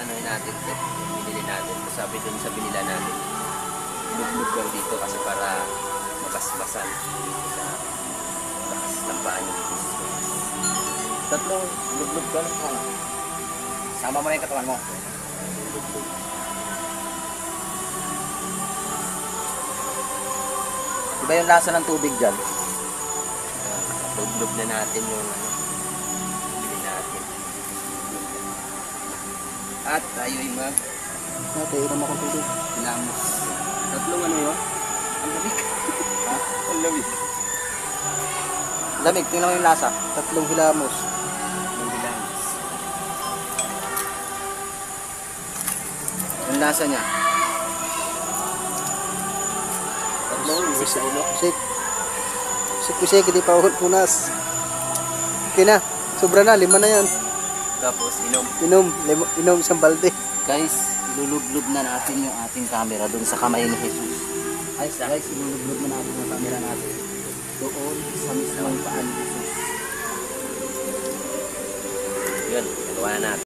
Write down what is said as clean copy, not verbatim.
ano natin, yung binili natin. Sabi dun sa binila natin, lublog daw dito kasi para mabasbasan dito sa taas ng paa niyo. Tatlong lublog ka lang ano. Sama mo na yung katawan mo. Lublog. Iba yung lasa ng tubig dyan. Lublog na natin yung ano, bili natin. At tayo ay mag inom akong tubig. Hilamos. Tatlong ano yun? Ang lamig. Ha? Ang lamig. Lamig, tingnan mo yung lasa. Tatlong hilamos. Tatlong hilamos. Yung lasa niya. Tatlong, isa ulo. Sik. Sik, hindi pa punas. Okay na. Sobra na, 5 na yan. Tapos inom. Inom isang balde. Guys, ilulublob na natin yung ating camera doon sa kamay ni Jesus. Guys, ilulublob na natin yung camera natin doon sa mismong paan ni Jesus. Yun, nagawa na natin.